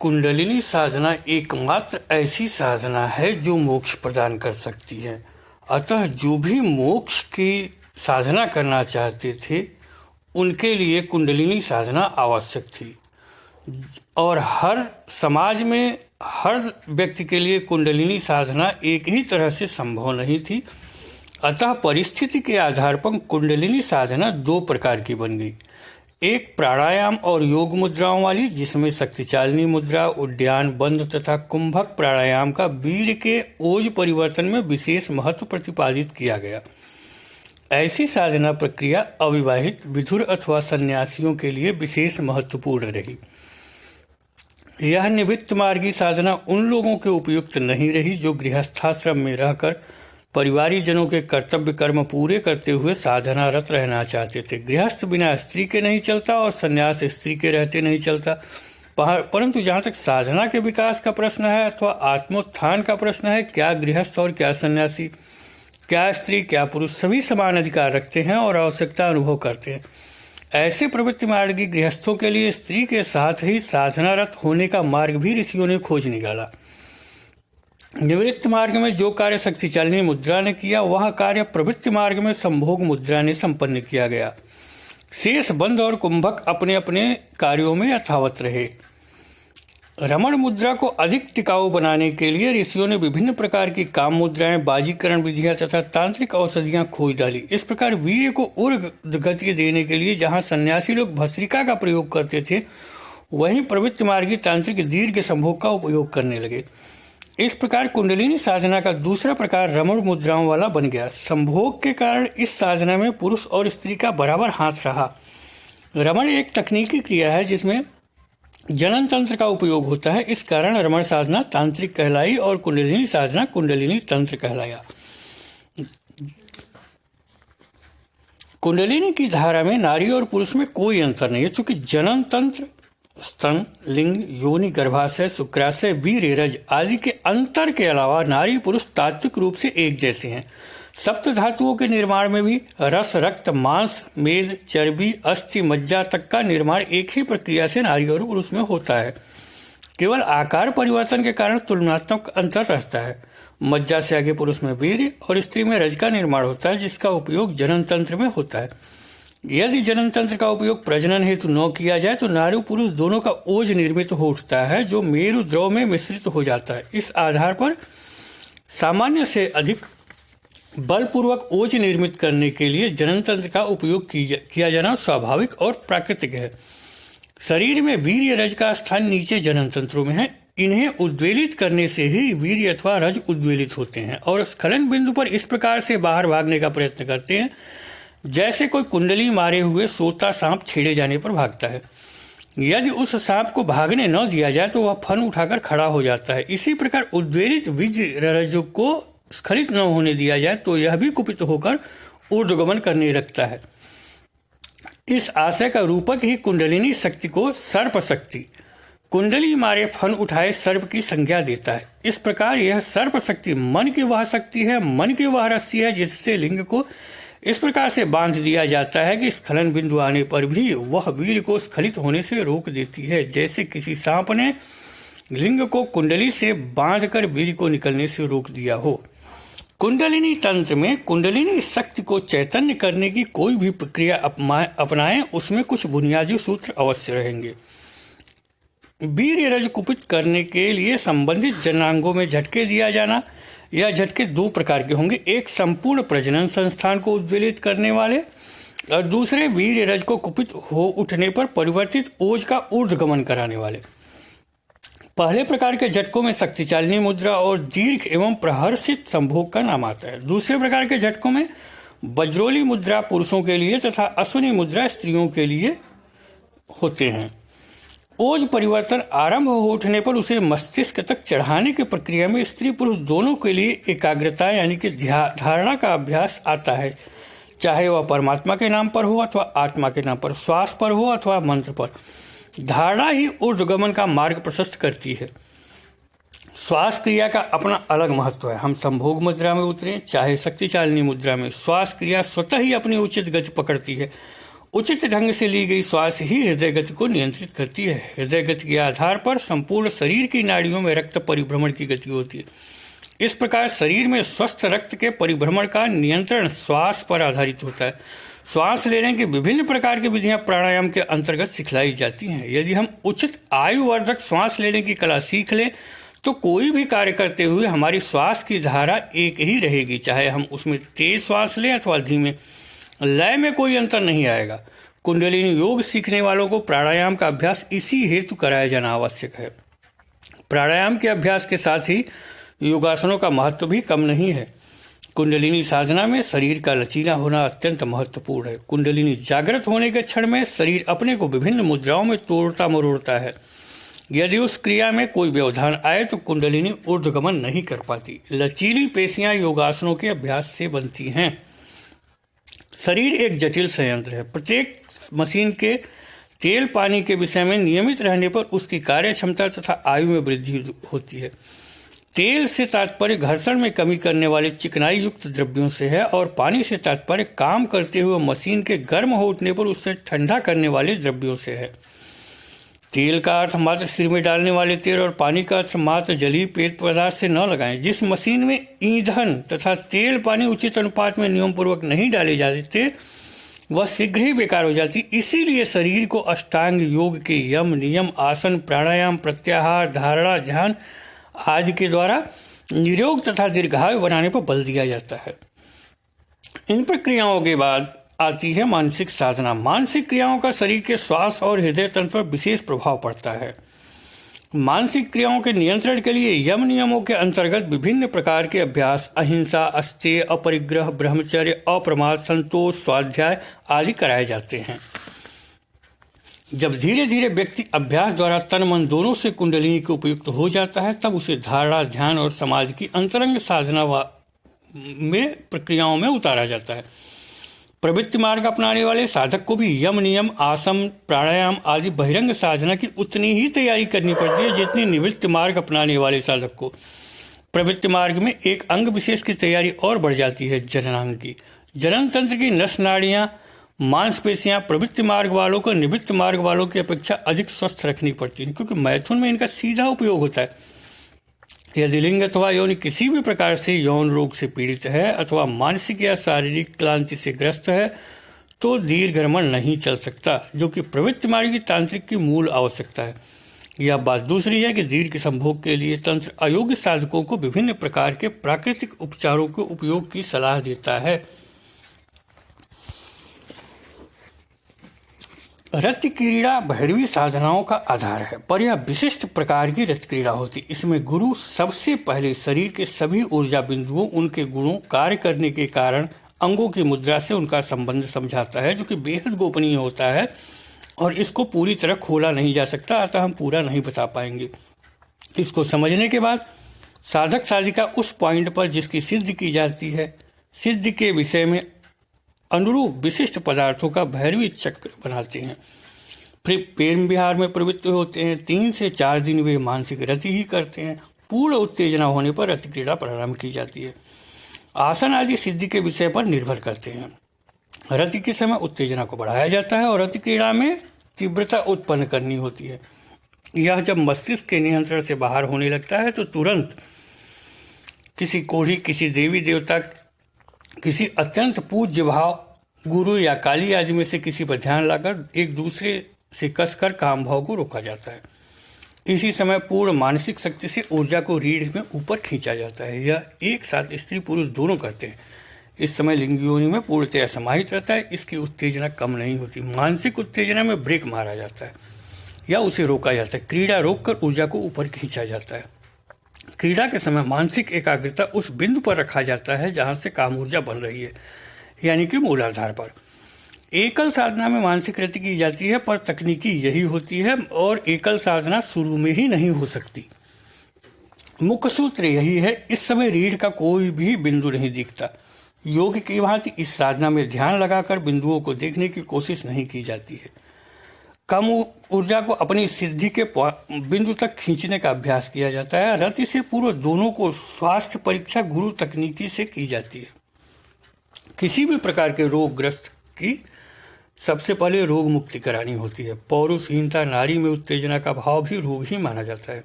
कुंडलिनी साधना एकमात्र ऐसी साधना है जो मोक्ष प्रदान कर सकती है। अतः जो भी मोक्ष की साधना करना चाहते थे उनके लिए कुंडलिनी साधना आवश्यक थी और हर समाज में हर व्यक्ति के लिए कुंडलिनी साधना एक ही तरह से संभव नहीं थी। अतः परिस्थिति के आधार पर कुंडलिनी साधना दो प्रकार की बन गई। एक प्राणायाम और योग मुद्राओं वाली, जिसमें शक्तिचालिनी मुद्रा, उद्यान बंद तथा कुंभक प्राणायाम का वीर्य के ओज परिवर्तन में विशेष महत्व प्रतिपादित किया गया। ऐसी साधना प्रक्रिया अविवाहित, विधुर अथवा सन्यासियों के लिए विशेष महत्वपूर्ण रही। यह निवृत्त मार्गी साधना उन लोगों के उपयुक्त नहीं रही जो गृहस्थाश्रम में रहकर परिवारिक जनों के कर्तव्य कर्म पूरे करते हुए साधनारत रहना चाहते थे। गृहस्थ बिना स्त्री के नहीं चलता और संन्यास स्त्री के रहते नहीं चलता। परंतु जहाँ तक साधना के विकास का प्रश्न है अथवा आत्मोत्थान का प्रश्न है, क्या गृहस्थ और क्या सन्यासी, क्या स्त्री क्या पुरुष, सभी समान अधिकार रखते हैं और आवश्यकता अनुभव करते हैं। ऐसे प्रवृत्ति मार्गी गृहस्थों के लिए स्त्री के साथ ही साधनारत होने का मार्ग भी ऋषियों ने खोज निकाला। निवृत्त मार्ग में जो कार्य शक्तिचालिनी मुद्रा ने किया, वह कार्य प्रवृत्ति मार्ग में संभोग मुद्रा ने संपन्न किया गया। शेष बंध और कुंभक अपने अपने कार्यों में यथावत रहे। रमण मुद्रा को अधिक टिकाऊ बनाने के लिए ऋषियों ने विभिन्न प्रकार की काम मुद्राएं, बाजीकरण विधियां तथा तांत्रिक औषधियां खोज डाली। इस प्रकार वीर्य को ऊर्ध्व गति देने के लिए जहां सन्यासी लोग भस्त्रिका का प्रयोग करते थे, वहीं प्रवृत्ति मार्गी तांत्रिक दीर्घ संभोग का उपयोग करने लगे। इस प्रकार कुंडलिनी साधना का दूसरा प्रकार रमण मुद्राओं वाला बन गया। संभोग के कारण इस साधना में पुरुष और स्त्री का बराबर हाथ रहा। रमण एक तकनीकी क्रिया है जिसमें जनन तंत्र का उपयोग होता है। इस कारण रमण साधना तांत्रिक कहलाई और कुंडलिनी साधना कुंडलिनी तंत्र कहलाया। कुंडलिनी की धारा में नारी और पुरुष में कोई अंतर नहीं है, चूंकि जनन तंत्र स्तन, लिंग, योनि, गर्भाशय, शुक्राशय, वीर्य, रज आदि के अंतर के अलावा नारी पुरुष तात्विक रूप से एक जैसे हैं। सप्त धातुओं के निर्माण में भी रस, रक्त, मांस, मेद, चर्बी, अस्थि, मज्जा तक का निर्माण एक ही प्रक्रिया से नारी और पुरुष में होता है। केवल आकार परिवर्तन के कारण तुलनात्मक अंतर रहता है। मज्जा से आगे पुरुष में वीर्य और स्त्री में रज का निर्माण होता है, जिसका उपयोग जनन तंत्र में होता है। यदि जनन तंत्र का उपयोग प्रजनन हेतु न किया जाए तो नारी पुरुष दोनों का ओज निर्मित हो उठता है, जो मेरु द्रव में मिश्रित हो जाता है। इस आधार पर सामान्य से अधिक बलपूर्वक ओज निर्मित करने के लिए जनन तंत्र का उपयोग किया जाना स्वाभाविक और प्राकृतिक है। शरीर में वीर्य रज का स्थान नीचे जनन तंत्रों में है। इन्हें उद्वेलित करने से ही वीर्य अथवा रज उद्वेलित होते हैं और स्खलन बिंदु पर इस प्रकार से बाहर भागने का प्रयत्न करते हैं जैसे कोई कुंडली मारे हुए सोता सांप छेड़े जाने पर भागता है। यदि उस सांप को भागने न दिया जाए तो वह फन उठाकर खड़ा हो जाता है। इसी प्रकार उद्वेलित बीज रज्जु को स्खलित न होने दिया जाए तो यह भी कुपित होकर ऊर्ध्वगमन करने लगता है। इस आशय का रूपक ही कुंडलिनी शक्ति को सर्प शक्ति, कुंडली मारे फन उठाए सर्प की संज्ञा देता है। इस प्रकार यह सर्प शक्ति मन की वह शक्ति है, मन की वह रस्सी है जिससे लिंग को इस प्रकार से बांध दिया जाता है कि स्खलन बिंदु आने पर भी वह वीर्य को स्खलित होने से रोक देती है, जैसे किसी सांप ने लिंग को कुंडली से बांधकर वीर्य को निकलने से रोक दिया हो। कुंडलिनी तंत्र में कुंडलिनी शक्ति को चैतन्य करने की कोई भी प्रक्रिया अपनाएं, उसमें कुछ बुनियादी सूत्र अवश्य रहेंगे। वीर्य रज कुपित करने के लिए संबंधित जनांगों में झटके दिया जाना। यह झटके दो प्रकार के होंगे, एक संपूर्ण प्रजनन संस्थान को उद्वेलित करने वाले और दूसरे वीर्य रज को कुपित हो उठने पर परिवर्तित ओज का ऊर्ध्वगमन कराने वाले। पहले प्रकार के झटकों में शक्तिचालिनी मुद्रा और दीर्घ एवं प्रहर्षित संभोग का नाम आता है। दूसरे प्रकार के झटकों में वज्रोली मुद्रा पुरुषों के लिए तथा अश्विनी मुद्रा स्त्रियों के लिए होते हैं। ओज परिवर्तन आरंभ हो उठने पर उसे मस्तिष्क तक चढ़ाने की प्रक्रिया में स्त्री पुरुष दोनों के लिए एकाग्रता यानी कि धारणा का अभ्यास आता है, चाहे वह परमात्मा के नाम पर हो अथवा आत्मा के नाम पर, श्वास पर हो अथवा मंत्र पर। धारणा ही ऊर्ध्वगमन का मार्ग प्रशस्त करती है। श्वास क्रिया का अपना अलग महत्व है। हम संभोग मुद्रा में उतरे चाहे शक्तिचालिनी मुद्रा में, श्वास क्रिया स्वतः ही अपनी उचित गति पकड़ती है। उचित ढंग से ली गई श्वास ही हृदय गति को नियंत्रित करती है। हृदय गति के आधार पर संपूर्ण शरीर की नाड़ियों में रक्त परिभ्रमण की गति होती है। इस प्रकार शरीर में स्वस्थ रक्त के परिभ्रमण का नियंत्रण श्वास पर आधारित होता है। श्वास लेने की विभिन्न प्रकार की विधियां प्राणायाम के अंतर्गत सिखलाई जाती हैं। यदि हम उचित आयुवर्धक श्वास लेने की कला सीख लें तो कोई भी कार्य करते हुए हमारी श्वास की धारा एक ही रहेगी, चाहे हम उसमें तेज श्वास लें अथवा धीमे। लय में कोई अंतर नहीं आएगा। कुंडलिनी योग सीखने वालों को प्राणायाम का अभ्यास इसी हेतु कराया जाना आवश्यक है। प्राणायाम के अभ्यास के साथ ही योगासनों का महत्व भी कम नहीं है। कुंडलिनी साधना में शरीर का लचीला होना अत्यंत महत्वपूर्ण है। कुंडलिनी जागृत होने के क्षण में शरीर अपने को विभिन्न मुद्राओं में तोड़ता मरोड़ता है। यदि उस क्रिया में कोई व्यवधान आए तो कुंडलिनी ऊर्ध्वगमन नहीं कर पाती। लचीली पेशियां योगासनों के अभ्यास से बनती हैं। शरीर एक जटिल संयंत्र है। प्रत्येक मशीन के तेल पानी के विषय में नियमित रहने पर उसकी कार्य क्षमता तथा आयु में वृद्धि होती है। तेल से तात्पर्य घर्षण में कमी करने वाले चिकनाई युक्त द्रव्यों से है और पानी से तात्पर्य काम करते हुए मशीन के गर्म हो उठने पर उससे ठंडा करने वाले द्रव्यों से है। तेल का अर्थ मात्र सिर में डालने वाले तेल और पानी का अर्थ मात्र जलीय पेय पदार्थ से न लगाएं। जिस मशीन में ईंधन तथा तेल पानी उचित अनुपात में नियम पूर्वक नहीं डाले जाते वह शीघ्र ही बेकार हो जाती। इसीलिए शरीर को अष्टांग योग के यम नियम आसन प्राणायाम प्रत्याहार धारणा ध्यान आदि के द्वारा निरोग तथा दीर्घायु बनाने पर बल दिया जाता है। इन प्रक्रियाओं के बाद आती है मानसिक साधना। मानसिक क्रियाओं का शरीर के श्वास और हृदय तंत्र पर विशेष प्रभाव पड़ता है। मानसिक क्रियाओं के नियंत्रण के लिए यम नियमों के अंतर्गत विभिन्न प्रकार के अभ्यास अहिंसा अस्तेय अपरिग्रह ब्रह्मचर्य अप्रमाद संतोष स्वाध्याय आदि कराए जाते हैं। जब धीरे धीरे व्यक्ति अभ्यास द्वारा तन मन दोनों से कुंडलिनी के उपयुक्त हो जाता है तब उसे धारणा ध्यान और समाधि की अंतरंग साधना में प्रक्रियाओं में उतारा जाता है। प्रवृत्ति मार्ग अपनाने वाले साधक को भी यम नियम आसन प्राणायाम आदि बहिरंग साधना की उतनी ही तैयारी करनी पड़ती है जितनी निवृत्ति मार्ग अपनाने वाले साधक को। प्रवृत्ति मार्ग में एक अंग विशेष की तैयारी और बढ़ जाती है, जननांग की। जनन तंत्र की नस नाड़ियां मांसपेशियां प्रवृत्ति मार्ग वालों को निवृत्ति मार्ग वालों की अपेक्षा अधिक स्वस्थ रखनी पड़ती है, क्योंकि मैथुन में इनका सीधा उपयोग होता है। यदि लिंग अथवा योनि किसी भी प्रकार से यौन रोग से पीड़ित है अथवा मानसिक या शारीरिक क्लांति से ग्रस्त है तो दीर्घरमण नहीं चल सकता, जो कि प्रवृत्ति मार्ग की तांत्रिक की मूल आवश्यकता है। यह बात दूसरी है कि दीर्घ संभोग के लिए तंत्र अयोग्य साधकों को विभिन्न प्रकार के प्राकृतिक उपचारों के उपयोग की सलाह देता है। रति क्रीड़ा भैरवी साधनाओं का आधार है, पर यह विशिष्ट प्रकार की रति क्रीड़ा होती। इसमें गुरु सबसे पहले शरीर के सभी ऊर्जा बिंदुओं उनके गुणों कार्य करने के कारण अंगों की मुद्रा से उनका संबंध समझाता है, जो कि बेहद गोपनीय होता है और इसको पूरी तरह खोला नहीं जा सकता, अतः हम पूरा नहीं बता पाएंगे। इसको समझने के बाद साधक साधिका उस पॉइंट पर जिसकी सिद्धि की जाती है, सिद्धि के विषय में अनुरूप विशिष्ट पदार्थों का भैरवी चक्र बनाते हैं। फिर प्रेम विहार में प्रवृत्त होते हैं। 3 से 4 दिन वे मानसिक रति ही करते हैं। पूर्ण उत्तेजना होने पर रति क्रीड़ा प्रारंभ की जाती है। आसन आदि सिद्धि के विषय पर निर्भर करते हैं। रति के समय उत्तेजना को बढ़ाया जाता है और रति क्रीड़ा में तीव्रता उत्पन्न करनी होती है। यह जब मस्तिष्क के नियंत्रण से बाहर होने लगता है तो तुरंत किसी कोढ़ी, किसी देवी देवता, किसी अत्यंत पूज्य भाव गुरु या काली आदि में से किसी पर ध्यान लाकर एक दूसरे से कसकर काम भाव को रोका जाता है। इसी समय पूर्ण मानसिक शक्ति से ऊर्जा को रीढ़ में ऊपर खींचा जाता है। यह एक साथ स्त्री पुरुष दोनों करते हैं। इस समय लिंग योनि में पूर्णतया समाहित रहता है। इसकी उत्तेजना कम नहीं होती। मानसिक उत्तेजना में ब्रेक मारा जाता है या उसे रोका जाता है। क्रीड़ा रोककर ऊर्जा को ऊपर खींचा जाता है। क्रीड़ा के समय मानसिक एकाग्रता उस बिंदु पर रखा जाता है जहां से काम ऊर्जा बन रही है, यानी कि मूलाधार पर। एकल साधना में मानसिक रति की जाती है, पर तकनीकी यही होती है और एकल साधना शुरू में ही नहीं हो सकती। मुख्य सूत्र यही है, इस समय रीढ़ का कोई भी बिंदु नहीं दिखता। योग की भांति इस साधना में ध्यान लगाकर बिंदुओं को देखने की कोशिश नहीं की जाती है। कम ऊर्जा को अपनी सिद्धि के बिंदु तक खींचने का अभ्यास किया जाता है। रति से पूर्व दोनों को स्वास्थ्य परीक्षा गुरु तकनीकी से की जाती है। किसी भी प्रकार के रोगग्रस्त की सबसे पहले रोग मुक्ति करानी होती है। पौरुषहीनता, नारी में उत्तेजना का भाव भी रोग ही माना जाता है।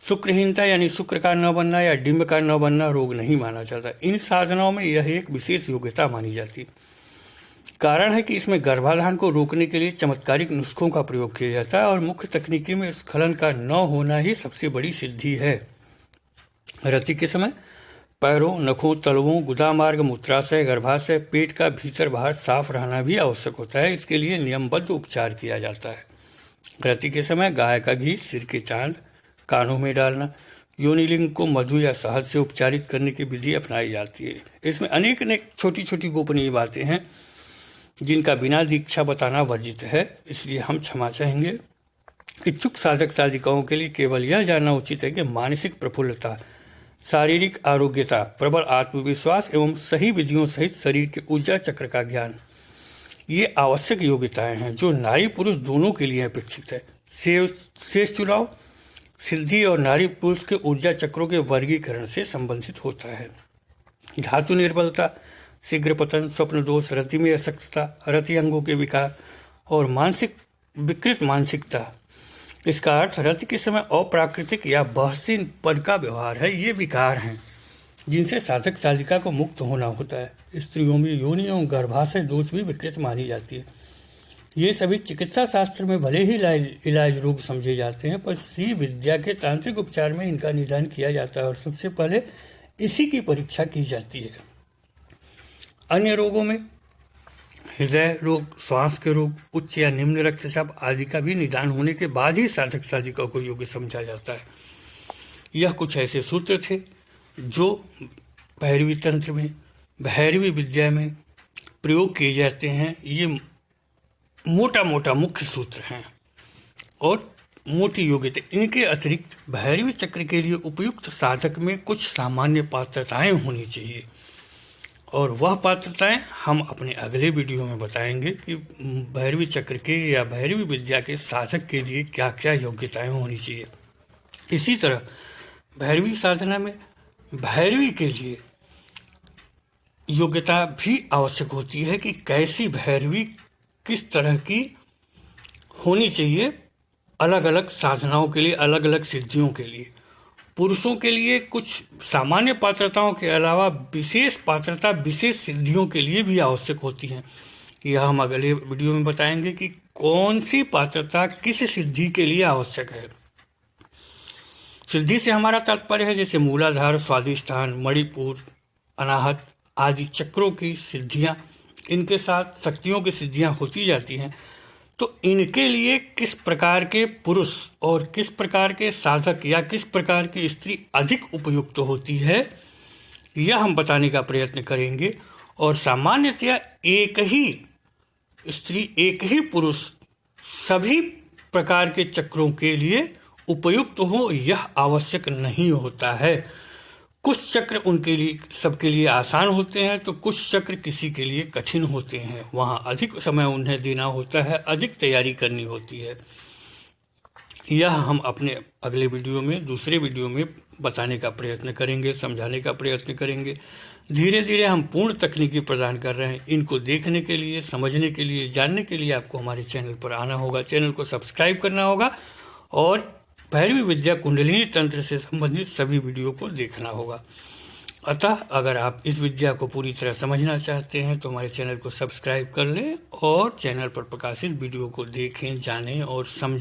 शुक्रहीनता यानी शुक्र का न बनना या डिंब का न बनना रोग नहीं माना जाता। इन साधनाओं में यह एक विशेष योग्यता मानी जाती है। कारण है कि इसमें गर्भाधान को रोकने के लिए चमत्कारिक नुस्खों का प्रयोग किया जाता है और मुख्य तकनीकी में स्खलन का न होना ही सबसे बड़ी सिद्धि है। रति के समय पैरों, नखों, तलवों, गुदा मार्ग, मूत्राशय, गर्भाशय, पेट का भीतर बाहर साफ रहना भी आवश्यक होता है। इसके लिए नियमबद्ध उपचार किया जाता है। रति के समय गाय का घी सिर के चांद कानों में डालना, योनिलिंग को मधु या शहद से उपचारित करने की विधि अपनाई जाती है। इसमें अनेक छोटी छोटी गोपनीय बातें हैं जिनका बिना दीक्षा बताना वर्जित है, इसलिए हम क्षमा चाहेंगे। इच्छुक साधक साधिकाओं के लिए केवल यह जानना उचित है कि मानसिक प्रफुल्लता, शारीरिक आरोग्यता, प्रबल आत्मविश्वास एवं सही विधियों सहित शरीर के ऊर्जा चक्र का ज्ञान, ये आवश्यक योग्यताएं हैं जो नारी पुरुष दोनों के लिए अपेक्षित है। शेष चुनाव सिद्धि और नारी पुरुष के ऊर्जा चक्रों के वर्गीकरण से संबंधित होता है। धातु निर्बलता, शीघ्र पतन, स्वप्न दोष, रति में अशक्तता, रति अंगों के विकार और विकृत मानसिकता, इसका अर्थ रति के समय अप्राकृतिक या बहसीन पद का व्यवहार है। ये विकार हैं जिनसे साधक साधिका को मुक्त होना होता है। स्त्रियों में योनि एवं गर्भाशय दोष भी विकृत मानी जाती है। ये सभी चिकित्सा शास्त्र में भले ही इलाज रोग समझे जाते हैं, पर श्री विद्या के तांत्रिक उपचार में इनका निदान किया जाता है और सबसे पहले इसी की परीक्षा की जाती है। अन्य रोगों में हृदय रोग, श्वास के रोग, उच्च या निम्न रक्तचाप आदि का भी निदान होने के बाद ही साधक साधिका को योग्य समझा जाता है। यह कुछ ऐसे सूत्र थे जो भैरवी तंत्र में, भैरवी विद्या में प्रयोग किए जाते हैं। ये मोटा मोटा मुख्य सूत्र हैं और मोटी योग्यता। इनके अतिरिक्त भैरवी चक्र के लिए उपयुक्त साधक में कुछ सामान्य पात्रताएं होनी चाहिए और वह पात्रताएं हम अपने अगले वीडियो में बताएंगे कि भैरवी चक्र के या भैरवी विद्या के साधक के लिए क्या क्या योग्यताएं होनी चाहिए। इसी तरह भैरवी साधना में भैरवी के लिए योग्यता भी आवश्यक होती है कि कैसी भैरवी किस तरह की होनी चाहिए। अलग अलग साधनाओं के लिए, अलग अलग सिद्धियों के लिए पुरुषों के लिए कुछ सामान्य पात्रताओं के अलावा विशेष पात्रता विशेष सिद्धियों के लिए भी आवश्यक होती हैं। यह हम अगले वीडियो में बताएंगे कि कौन सी पात्रता किस सिद्धि के लिए आवश्यक है। सिद्धि से हमारा तात्पर्य है जैसे मूलाधार, स्वादिष्ठान, मणिपुर, अनाहत आदि चक्रों की सिद्धियां, इनके साथ शक्तियों की सिद्धियां होती जाती हैं। तो इनके लिए किस प्रकार के पुरुष और किस प्रकार के साधक या किस प्रकार की स्त्री अधिक उपयुक्त होती है, यह हम बताने का प्रयत्न करेंगे। और सामान्यतया एक ही स्त्री, एक ही पुरुष सभी प्रकार के चक्रों के लिए उपयुक्त हो, यह आवश्यक नहीं होता है। कुछ चक्र उनके लिए, सबके लिए आसान होते हैं, तो कुछ चक्र किसी के लिए कठिन होते हैं। वहाँ अधिक समय उन्हें देना होता है, अधिक तैयारी करनी होती है। यह हम अपने अगले वीडियो में, दूसरे वीडियो में बताने का प्रयत्न करेंगे, समझाने का प्रयत्न करेंगे। धीरे धीरे हम पूर्ण तकनीकी प्रदान कर रहे हैं। इनको देखने के लिए, समझने के लिए, जानने के लिए आपको हमारे चैनल पर आना होगा, चैनल को सब्सक्राइब करना होगा और भैरवी विद्या कुंडलिनी तंत्र से संबंधित सभी वीडियो को देखना होगा। अतः अगर आप इस विद्या को पूरी तरह समझना चाहते हैं तो हमारे चैनल को सब्सक्राइब कर लें और चैनल पर प्रकाशित वीडियो को देखें, जानें और समझें।